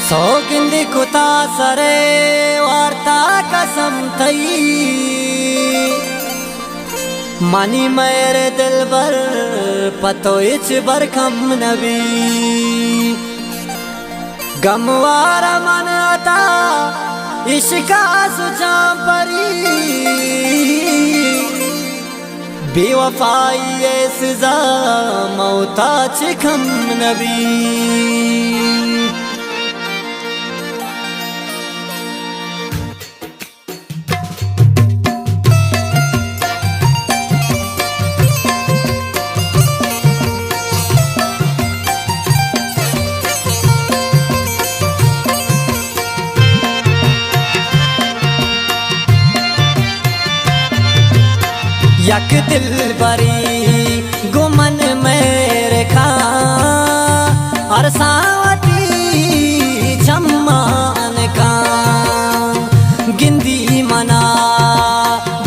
सौगिंद कुता सरे वार्ता कसम थई मानी मेरे दिल बर पतो इच बरखम नबी गमवारा मन आता इश्का सुचा परी बेवफाई सजा मौता चिखम नबी यक दिल बरी गुमन मेरे खा अरसावती चम्मान का गिंदी मना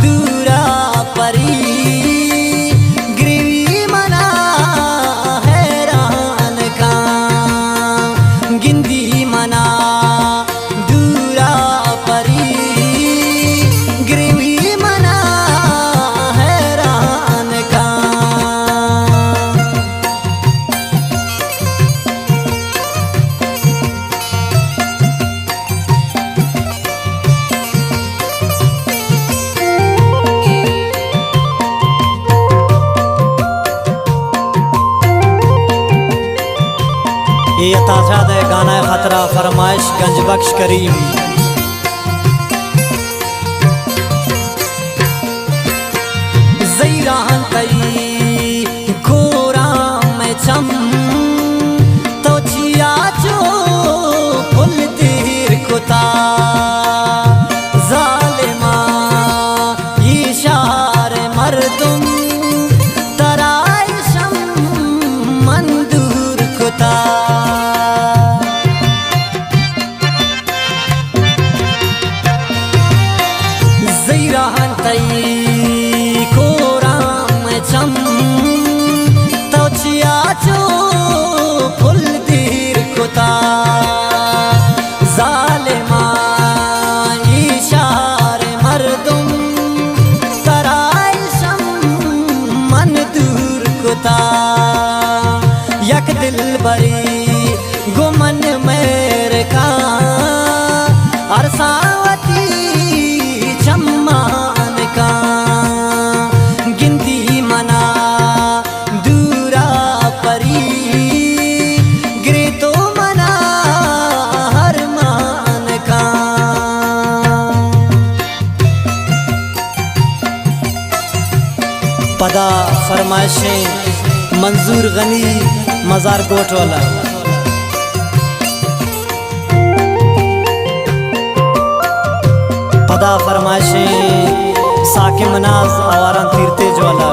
दूरा परी गिरवी मना हैरान का गिंदी मना दूरा परी गिरवी ये ताज़ाद गाना खतरा फरमाइश गंज बख्श करीम। ज़ैरान तई गोरा में चम तो जिया जो फुल तीर कुता ज़ालिमा इशार मर्दुम तराइशम मंदूर कुता यक दिल बरी गुमन मेरे का अरसावती चम्मान का गिनती मना दूरा परी गिरे तो मना हर मान का पदा फरमाइशें मंजूर गनी मजार कोट वाला पदा फरमाइशें साके मनाज आवारा तीरते ज्वाला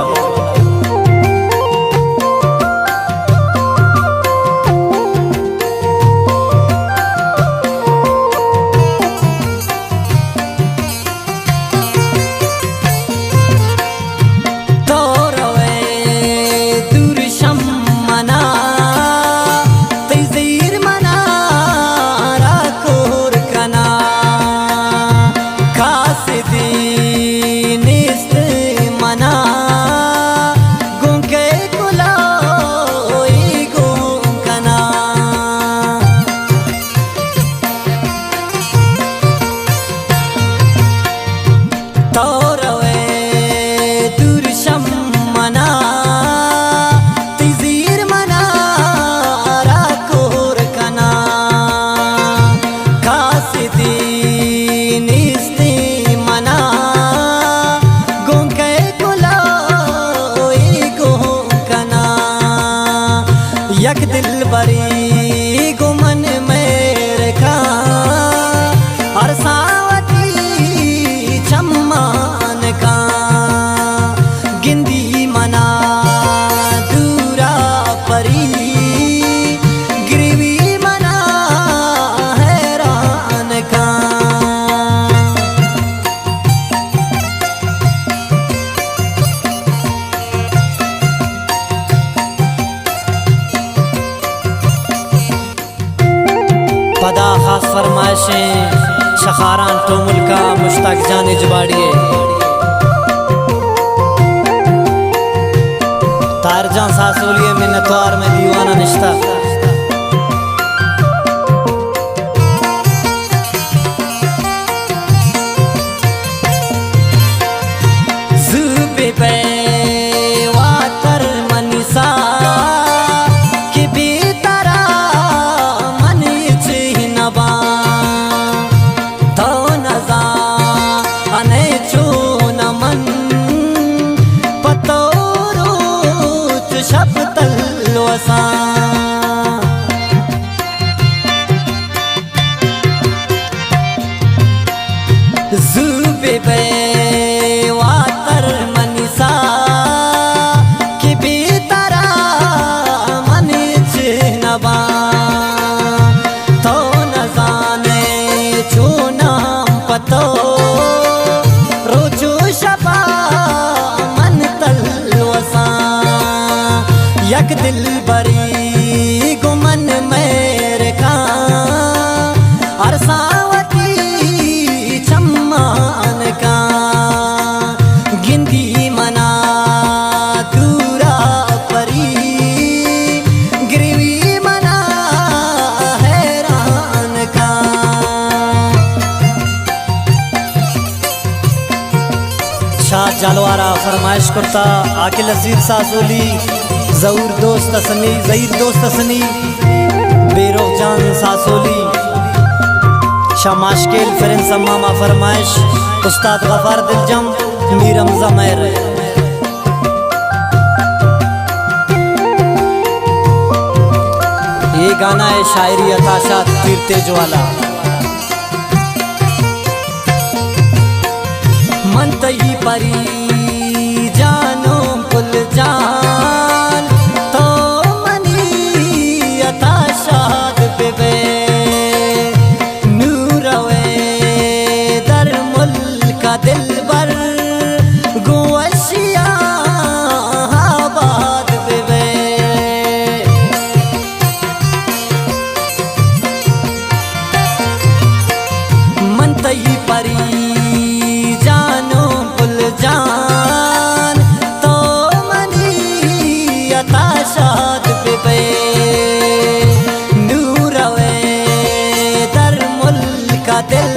खास फरमाइशें शखारान टोमुल का मुश्ताक जान इजबाड़िए तारजां सासोलिए में नतवार में दीवाना निश्ता ज़ुबे पे वातर मनीसा कि बीतरा मनी चिन्हबा तो नजा अने चून मन पतोरू शब्दल वसा ज़ुबे पे वातर मनीसा कि बीतरा मनी चिन्हबा तो न जाने चूनाम पतो रोचू शबा मन तलवसा यक दिल बरी गुमन मेरे का अरसावती चम्मान का गिंदी मना दूरा परी गिरवी मना हैरान का शाह जालवारा फरमाइश करता आकिल असीर सासोली ज़हूर दोस्त असनी ज़हीर दोस्त असनी बेरोह जान सासोली शाह माशकेल फरन सम्मामा फरमाइश उस्ताद गफार दिलजम मीर हमजा महर ये गाना है शायरी अताशात तीरते ज्वाला मन तई परी जानो कुल जान तो मनी अताशात बेबे नूरवे दर मुल्क दिल बर गुवशिया आबाद बेबे मन तई परी जानो कुल जान तो मनी अताशात बेबे नूरवे दर मुल्क दिल